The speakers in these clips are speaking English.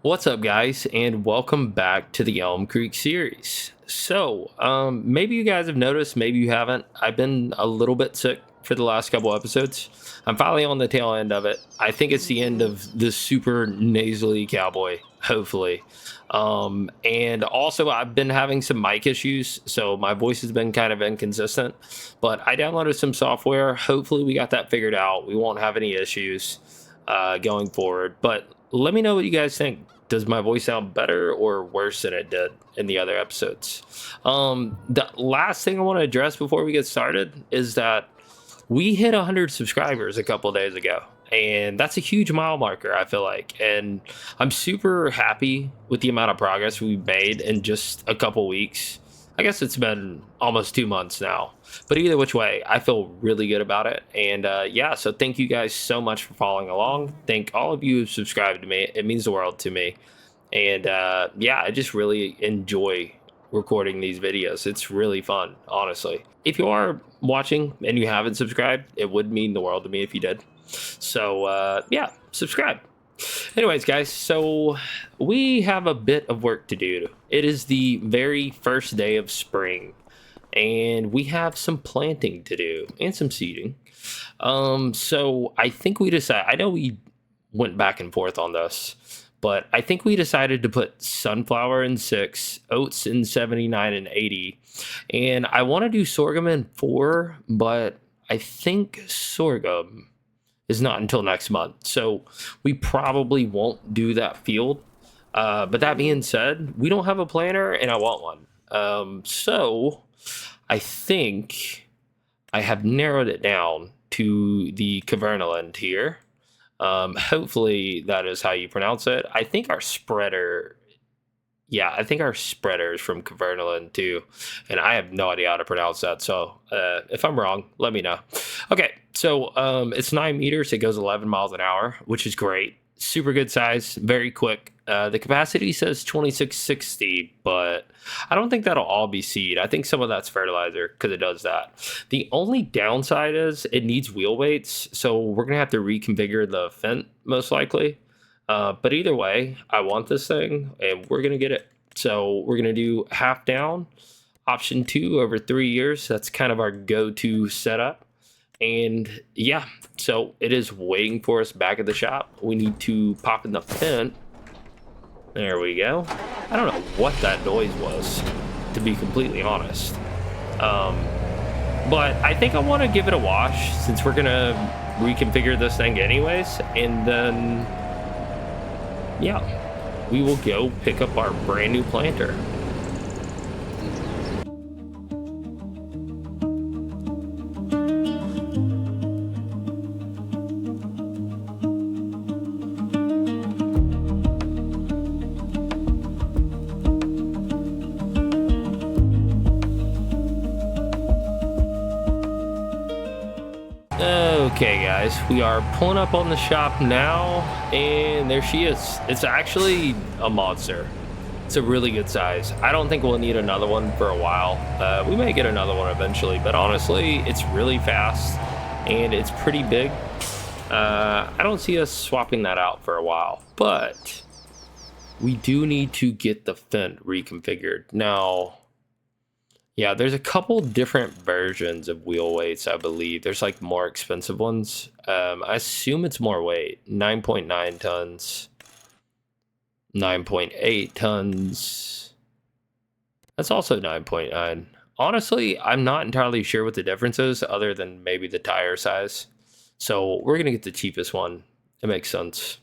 What's up, guys, and welcome back to the Elmcreek series. Maybe you guys have noticed, maybe you haven't. I've been a little bit sick for the last couple episodes. I'm finally on the tail end of it. I think it's the end of the super nasally cowboy, hopefully. And also, I've been having some mic issues, so my voice has been kind of inconsistent. But I downloaded some software. Hopefully, we got that figured out. We won't have any issues going forward. But let me know what you guys think. Does my voice sound better or worse than it did in the other episodes? The last thing I want to address before we get started is that we hit 100 subscribers a couple days ago, and that's a huge mile marker, I feel like. And I'm super happy with the amount of progress we've made in just a couple weeks. I guess it's been almost 2 months now, but either which way, I feel really good about it. And yeah, so thank you guys so much for following along. Thank all of you who subscribed to me. It means the world to me. And yeah, I just really enjoy recording these videos. It's really fun, honestly. If you are watching and you haven't subscribed, it would mean the world to me if you did. So yeah, subscribe. Anyways, guys, so we have a bit of work to do. It is the very first day of spring, and we have some planting to do and some seeding. So I think we decided, I know we went back and forth on this, but I think we decided to put sunflower in 6, oats in 79 and 80, and I want to do sorghum in 4, but I think sorghum is not until next month, so we probably won't do that field. But that being said, we don't have a planter, and I want one. So I think I have narrowed it down to the Cavernaland here. Hopefully that is how you pronounce it. I think our spreader, yeah, I think our spreader is from Cavernaland too, and I have no idea how to pronounce that. So if I'm wrong, let me know. Okay, so it's 9 meters. It goes 11 miles an hour, which is great. Super good size, very quick. The capacity says 2660, but I don't think that'll all be seed. I think some of that's fertilizer because it does that. The only downside is it needs wheel weights, so we're gonna have to reconfigure the fence most likely. But either way, I want this thing, and we're gonna get it. So we're gonna do half down, option 2 over 3 years. That's kind of our go-to setup. And yeah, so it is waiting for us back at the shop. We need to pop in the pin. There we go. I don't know what that noise was, to be completely honest. But I think I want to give it a wash since we're gonna reconfigure this thing anyways, and then yeah, we will go pick up our brand new planter. Okay, guys, we are pulling up on the shop now, and there she is. It's actually a monster. It's a really good size. I don't think we'll need another one for a while. We may get another one eventually, but honestly, it's really fast, and it's pretty big. I don't see us swapping that out for a while, but we do need to get the fence reconfigured. Now, yeah, there's a couple different versions of wheel weights, I believe. There's like more expensive ones. I assume it's more weight. 9.9 tons. 9.8 tons. That's also 9.9. Honestly, I'm not entirely sure what the difference is other than maybe the tire size. So we're going to get the cheapest one. It makes sense.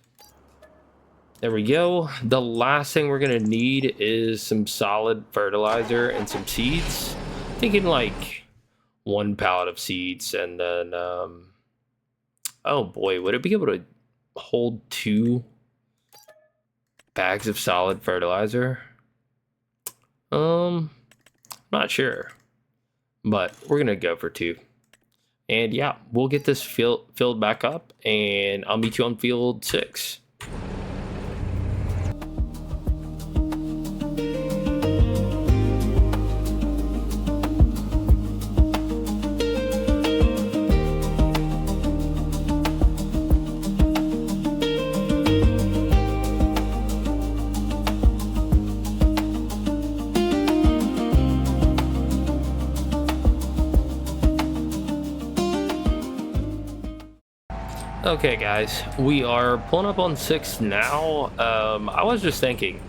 There we go. The last thing we're going to need is some solid fertilizer and some seeds. Thinking like 1 pallet of seeds, and then, oh boy, would it be able to hold 2 bags of solid fertilizer? Not sure, but we're going to go for 2. And yeah, we'll get this filled back up, and I'll meet you on field 6. Okay, guys, we are pulling up on 6 now. I was just thinking,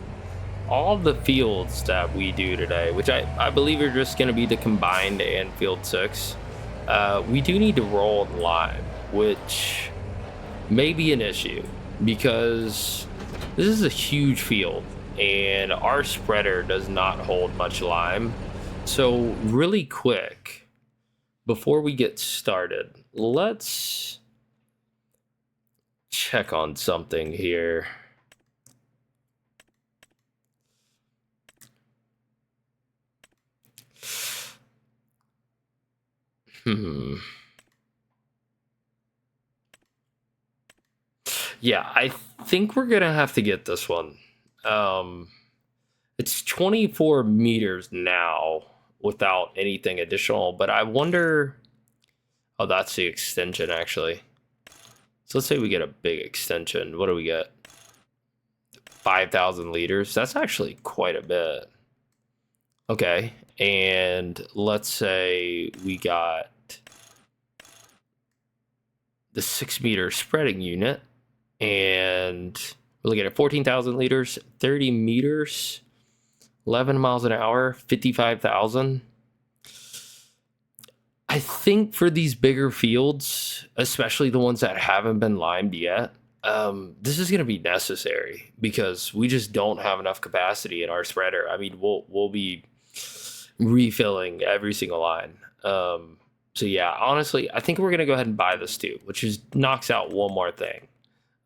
all the fields that we do today, which I believe are just going to be the combined and field 6, we do need to roll lime, which may be an issue because this is a huge field and our spreader does not hold much lime. So really quick, before we get started, let's check on something here. Yeah, I think we're gonna have to get this one. Um, it's 24 meters now without anything additional, but I wonder. Oh, that's the extension actually. So let's say we get a big extension. What do we get? 5,000 liters. That's actually quite a bit. Okay, and let's say we got the 6-meter spreading unit, and we're looking at 14,000 liters, 30 meters, 11 miles an hour, 55,000. I think for these bigger fields, especially the ones that haven't been limed yet, this is going to be necessary because we just don't have enough capacity in our spreader. I mean, we'll be refilling every single line. So yeah, honestly, I think we're going to go ahead and buy this too, which is knocks out one more thing.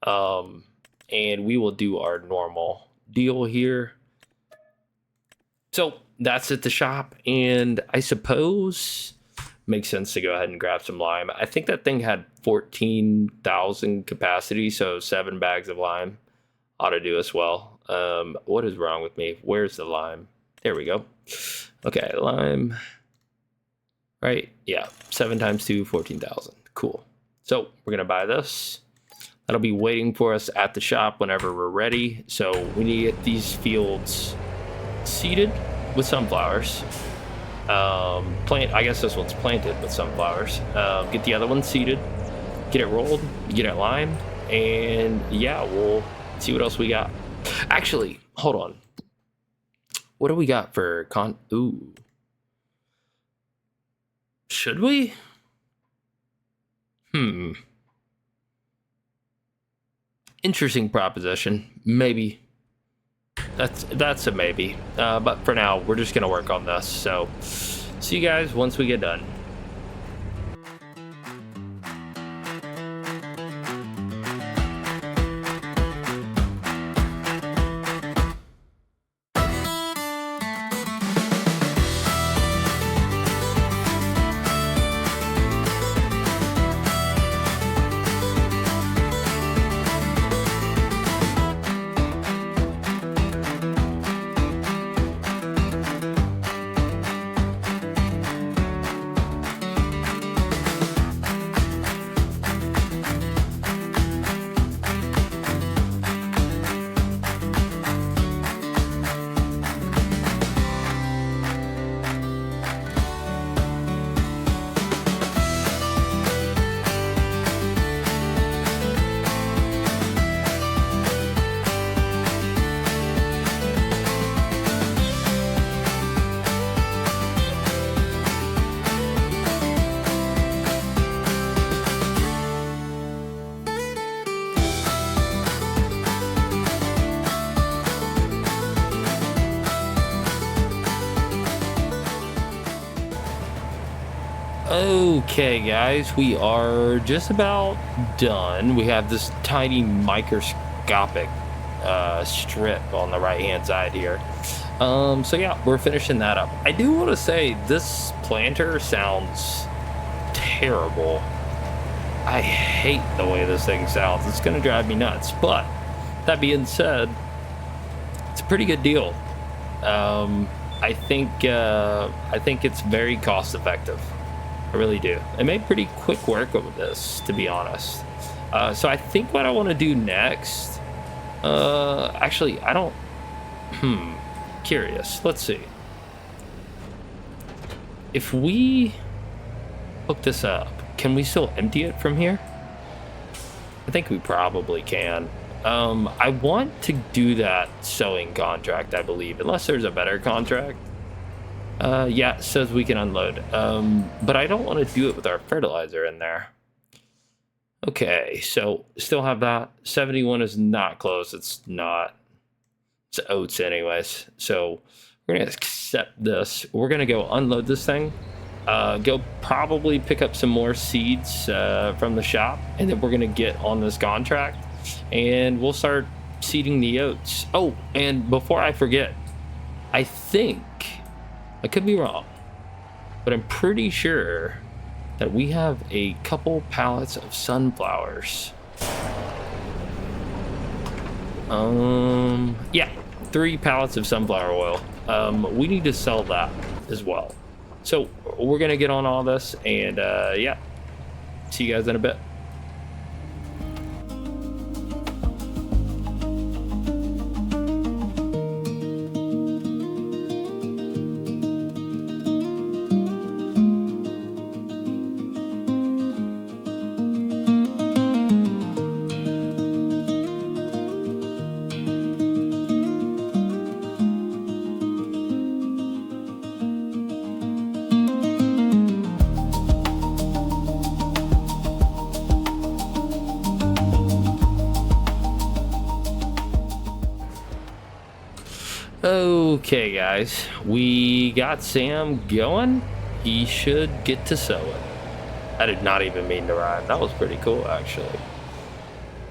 And we will do our normal deal here. So that's at the shop, and I suppose makes sense to go ahead and grab some lime. I think that thing had 14,000 capacity, so 7 bags of lime ought to do as well. What is wrong with me? Where's the lime? There we go. Okay, lime. Right, yeah, 7 times 2, 14,000. Cool. So we're gonna buy this. That'll be waiting for us at the shop whenever we're ready. So we need to get these fields seeded with sunflowers. I guess this one's planted with sunflowers. Get the other one seeded, get it rolled, get it limed, and yeah, we'll see what else we got. Actually, hold on. What do we got for ooh. Should we? Interesting proposition. Maybe. That's a maybe. But for now, we're just gonna work on this. So, see you guys once we get done. Okay, guys, we are just about done. We have this tiny microscopic strip on the right-hand side here. So yeah, we're finishing that up. I do want to say this planter sounds terrible. I hate the way this thing sounds. It's going to drive me nuts. But that being said, it's a pretty good deal. I think it's very cost effective. I really do. I made pretty quick work of this, to be honest. So I think what I want to do next, actually, I don't, curious. Let's see. If we hook this up, can we still empty it from here? I think we probably can. I want to do that sewing contract, I believe, unless there's a better contract. Yeah, it says we can unload. But I don't want to do it with our fertilizer in there. Okay, so still have that. 71 is not close. It's not. It's oats anyways. So we're going to accept this. We're going to go unload this thing. Go probably pick up some more seeds from the shop. And then we're going to get on this contract. And we'll start seeding the oats. Oh, and before I forget, I think, I could be wrong, but I'm pretty sure that we have a couple pallets of sunflowers. Yeah, 3 pallets of sunflower oil. We need to sell that as well. So we're gonna get on all this, and yeah, see you guys in a bit. Okay, guys, we got Sam going. He should get to sew it. I did not even mean to rhyme. That was pretty cool, actually.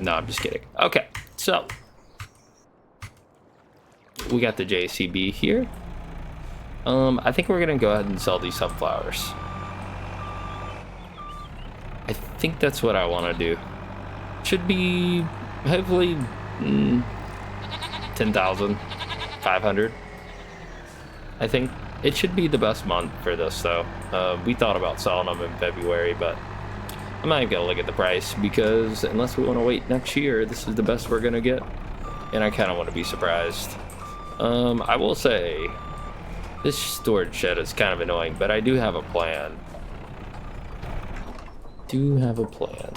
No, I'm just kidding. Okay, so we got the JCB here. I think we're gonna go ahead and sell these sunflowers. I think that's what I want to do. Should be hopefully 10,500. I think it should be the best month for this, though. We thought about selling them in February, but I'm not even gonna look at the price, because unless we want to wait next year, this is the best we're gonna get, and I kind of want to be surprised. I will say this storage shed is kind of annoying, but I do have a plan.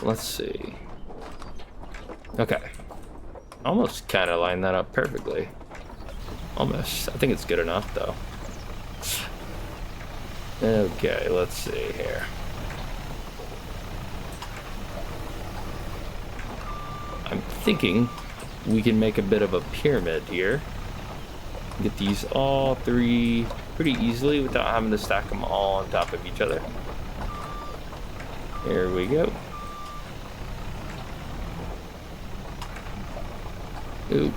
Let's see. Okay, almost kind of lined that up perfectly. Almost. I think it's good enough, though. Okay, let's see here. I'm thinking we can make a bit of a pyramid here. Get these all 3 pretty easily without having to stack them all on top of each other. Here we go. Ooh.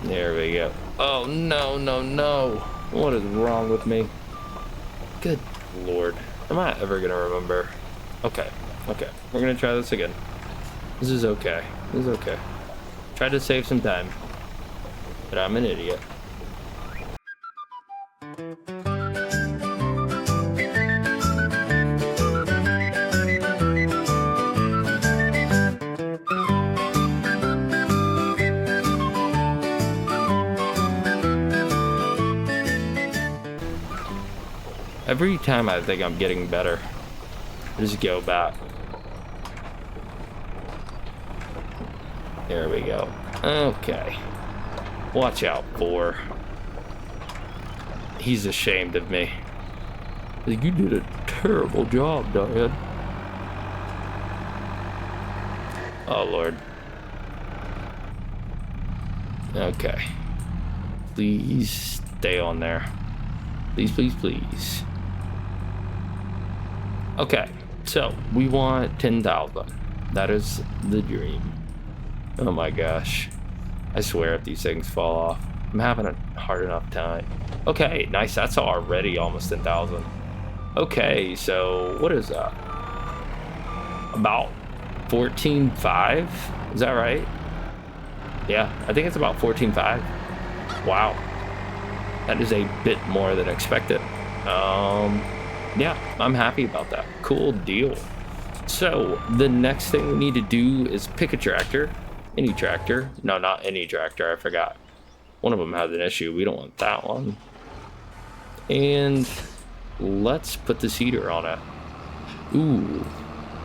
There we go. Oh, no, no, no. What is wrong with me? Good Lord. Am I ever gonna remember? Okay, okay. We're gonna try this again. This is okay. This is okay. Tried to save some time, but I'm an idiot. Every time I think I'm getting better, I just go back. There we go. Okay. Watch out, Boar. He's ashamed of me. Like, you did a terrible job, Dad. Oh, Lord. Okay. Please stay on there. Please, please, please. Okay, so we want 10,000. That is the dream. Oh my gosh. I swear if these things fall off, I'm having a hard enough time. Okay, nice. That's already almost 10,000. Okay, so what is that? About 14.5? Is that right? Yeah, I think it's about 14.5. Wow. That is a bit more than expected. Yeah, I'm happy about that. Cool deal. So the next thing we need to do is pick a tractor. Any tractor. No, not any tractor. I forgot. One of them has an issue. We don't want that one. And let's put the seeder on it. Ooh,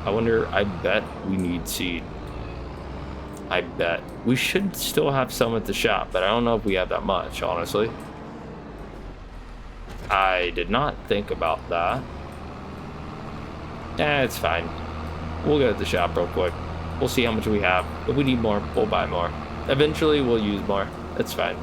I wonder, I bet we need seed. I bet. We should still have some at the shop, but I don't know if we have that much, honestly. I did not think about that. It's fine. We'll go to the shop real quick. We'll see how much we have. If we need more, we'll buy more. Eventually, we'll use more. That's fine.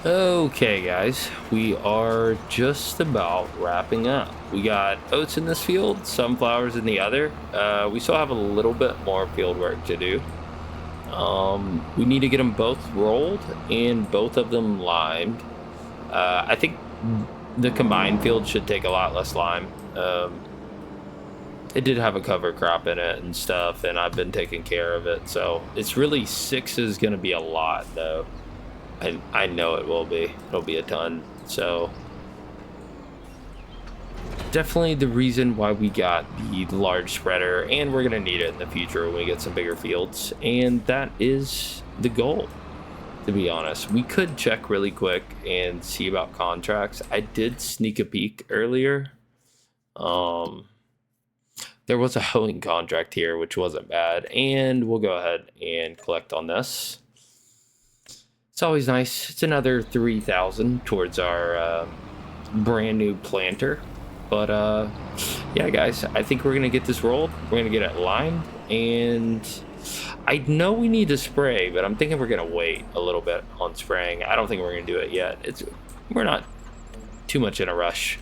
Okay, guys, we are just about wrapping up. We got oats in this field, sunflowers in the other. We still have a little bit more field work to do. We need to get them both rolled and both of them limed. I think the combined field should take a lot less lime. It did have a cover crop in it and stuff, and I've been taking care of it. So it's really 6 is going to be a lot, though. I know it will be. It'll be a ton. So definitely the reason why we got the large spreader, and we're going to need it in the future when we get some bigger fields. And that is the goal, to be honest. We could check really quick and see about contracts. I did sneak a peek earlier. There was a hoeing contract here, which wasn't bad. And we'll go ahead and collect on this. It's always nice. It's another 3,000 towards our brand new planter. But yeah, guys, I think we're gonna get this rolled. We're gonna get it limed, and I know we need to spray, but I'm thinking we're gonna wait a little bit on spraying. I don't think we're gonna do it yet. We're not too much in a rush.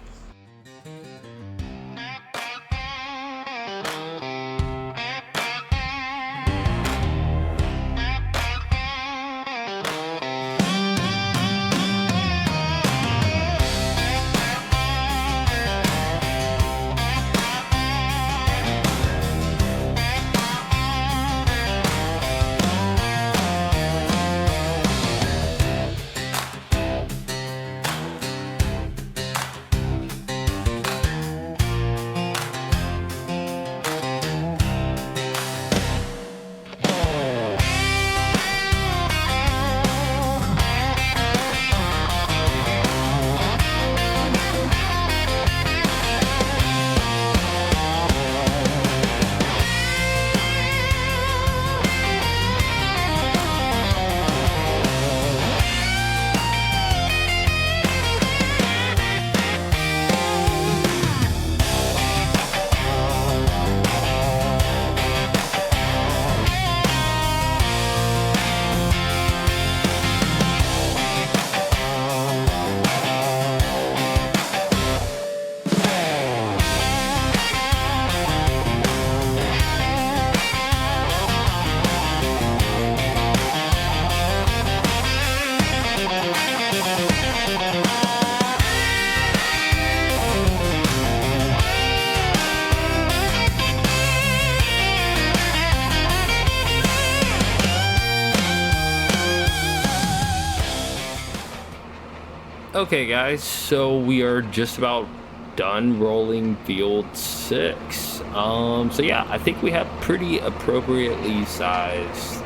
Okay, guys, so we are just about done rolling field 6. So yeah, I think we have pretty appropriately sized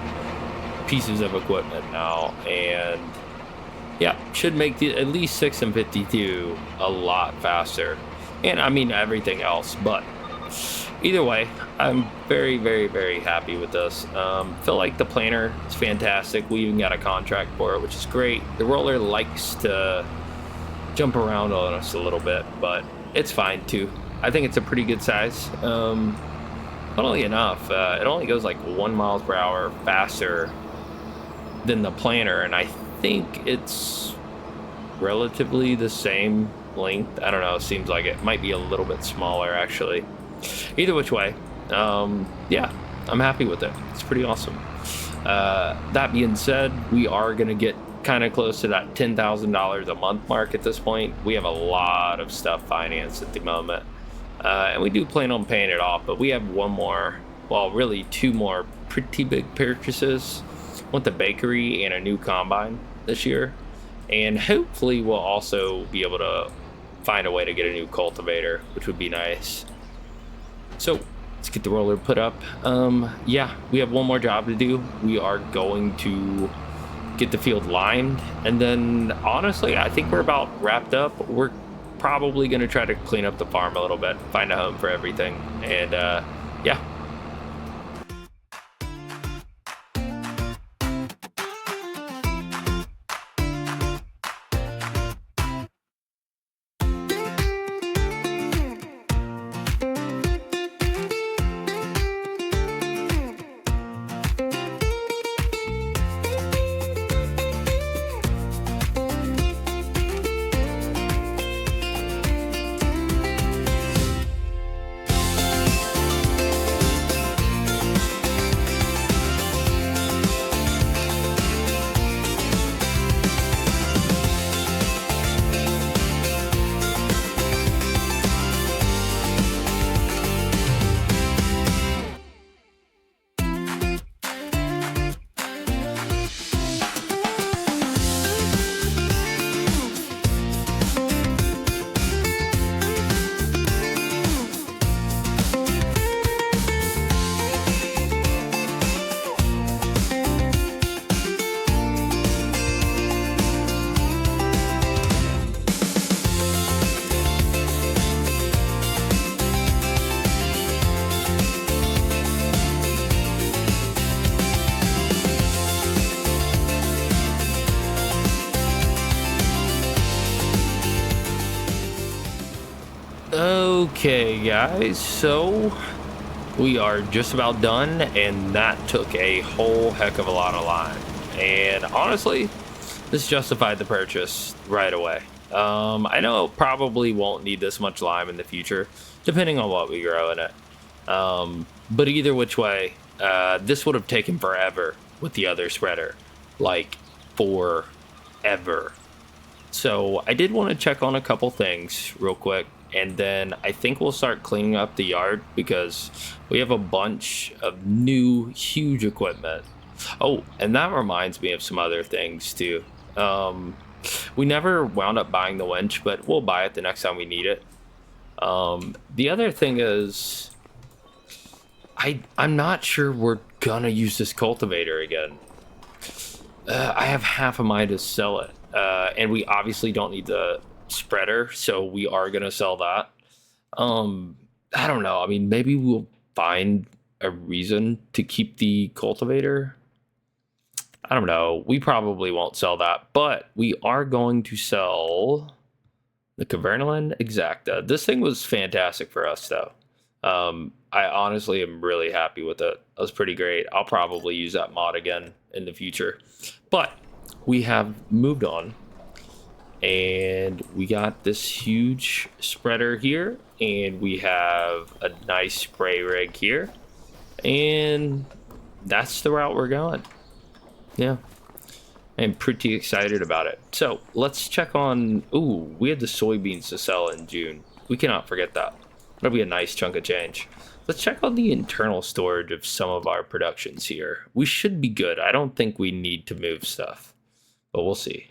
pieces of equipment now, and yeah, should make at least 6 and 52 a lot faster. And I mean everything else, but either way, I'm very, very, very happy with this. Feel like the planner is fantastic. We even got a contract for it, which is great. The roller likes to jump around on us a little bit, but it's fine too. I think it's a pretty good size. Funnily enough, it only goes like 1 mile per hour faster than the planner, and I think it's relatively the same length. I don't know, it seems like it might be a little bit smaller actually. Either which way, yeah, I'm happy with it. It's pretty awesome. That being said, we are gonna get kind of close to that $10,000 a month mark at this point. We have a lot of stuff financed at the moment, and we do plan on paying it off, but we have one more, well, really 2 more pretty big purchases with the bakery and a new combine this year, and hopefully we'll also be able to find a way to get a new cultivator, which would be nice. So let's get the roller put up. Yeah, we have one more job to do. We are going to get the field limed, and then honestly I think we're about wrapped up. We're probably going to try to clean up the farm a little bit, find a home for everything, and yeah. Okay, guys, so we are just about done, and that took a whole heck of a lot of lime. And honestly, this justified the purchase right away. I know it probably won't need this much lime in the future, depending on what we grow in it. But either which way, this would have taken forever with the other spreader, like forever. So I did want to check on a couple things real quick, and then I think we'll start cleaning up the yard because we have a bunch of new huge equipment. Oh, and that reminds me of some other things too. We never wound up buying the winch, but we'll buy it the next time we need it. The other thing is, I'm not sure we're gonna use this cultivator again. I have half a mind to sell it, and we obviously don't need the spreader, so we are gonna sell that. I don't know. I mean, maybe we'll find a reason to keep the cultivator. I don't know. We probably won't sell that, but we are going to sell the Cavernaland Exacta. This thing was fantastic for us, though. I honestly am really happy with it. That was pretty great. I'll probably use that mod again in the future. But we have moved on, and we got this huge spreader here, and we have a nice spray rig here, and that's the route we're going. Yeah, I'm pretty excited about it. So let's check on, ooh, we had the soybeans to sell in June. We cannot forget that. That'll be a nice chunk of change. Let's check on the internal storage of some of our productions here. We should be good. I don't think we need to move stuff, but we'll see.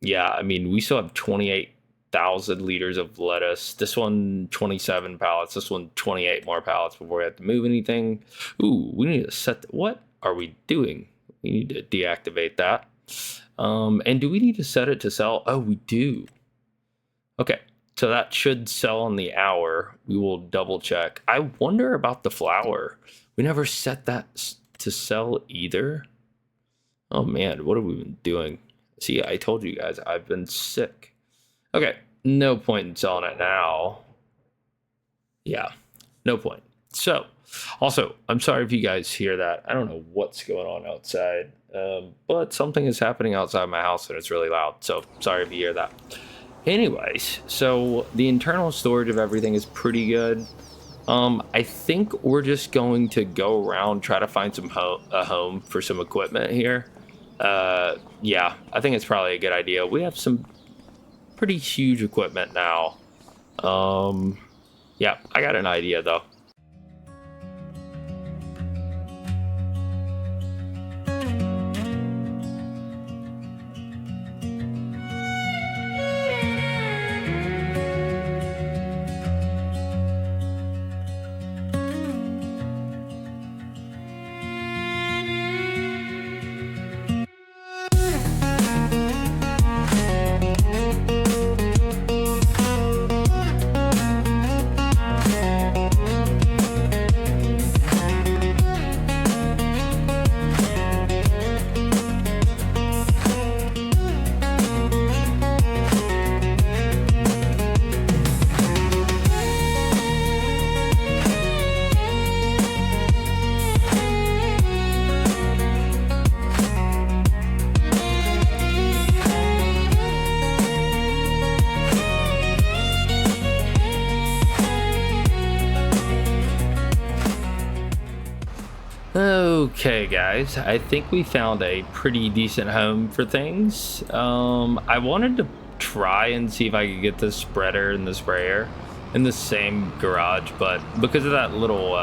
Yeah, I mean, we still have 28,000 liters of lettuce. This one, 27 pallets. This one, 28 more pallets before we have to move anything. Ooh, we need to set. What are we doing? We need to deactivate that. And do we need to set it to sell? Oh, we do. Okay, so that should sell on the hour. We will double check. I wonder about the flour. We never set that to sell either. Oh man, what have we been doing? See, I told you guys I've been sick. Okay, no point in selling it now. Yeah, no point. So, also, I'm sorry if you guys hear that. I don't know what's going on outside, but something is happening outside my house and it's really loud. So, sorry if you hear that. Anyways, so the internal storage of everything is pretty good. I think we're just going to go around, try to find a home for some equipment here. Yeah, I think it's probably a good idea. We have some pretty huge equipment now. Yeah, I got an idea though. Okay, guys, I think we found a pretty decent home for things. I wanted to try and see if I could get the spreader and the sprayer in the same garage, but because of that little,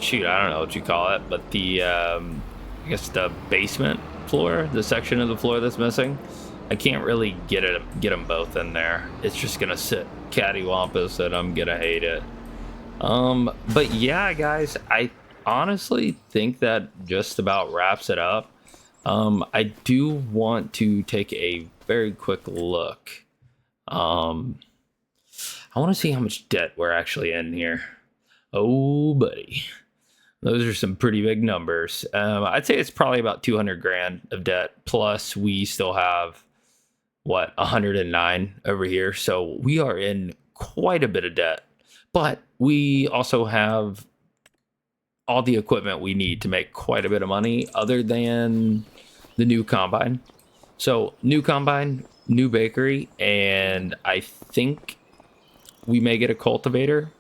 shoot, I don't know what you call it, but the, I guess the basement floor, the section of the floor that's missing, I can't really get them both in there. It's just gonna sit cattywampus and I'm gonna hate it. But yeah, guys, I honestly think that just about wraps it up. I do want to take a very quick look. I want to see how much debt we're actually in here. Oh, buddy. Those are some pretty big numbers. I'd say it's probably about 200 grand of debt. Plus, we still have, what, 109 over here. So we are in quite a bit of debt. But we also have all the equipment we need to make quite a bit of money other than the new combine. So new combine, new bakery, and I think we may get a cultivator.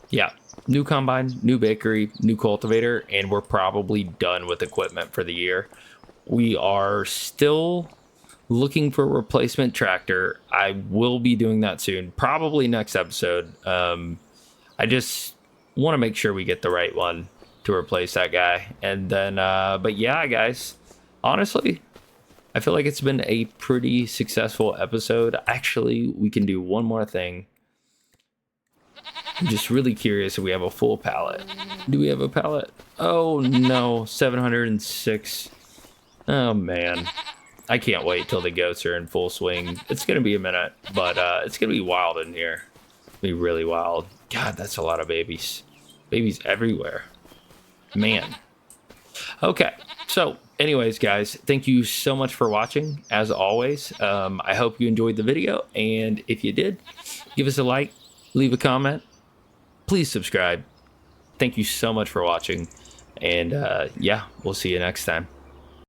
Yeah, new combine, new bakery, new cultivator, and we're probably done with equipment for the year. We are still looking for a replacement tractor. I will be doing that soon, probably next episode. I just want to make sure we get the right one to replace that guy. And then, but yeah, guys, honestly, I feel like it's been a pretty successful episode. Actually, we can do one more thing. I'm just really curious if we have a full pallet. Do we have a pallet? Oh no, 706. Oh man. I can't wait till the goats are in full swing. It's gonna be a minute, but it's gonna be wild in here. It's gonna be really wild. God, that's a lot of babies. Babies everywhere. Man. Okay, so anyways, guys, thank you so much for watching, as always. I hope you enjoyed the video, and if you did, give us a like, leave a comment, please subscribe. Thank you so much for watching, and yeah, we'll see you next time.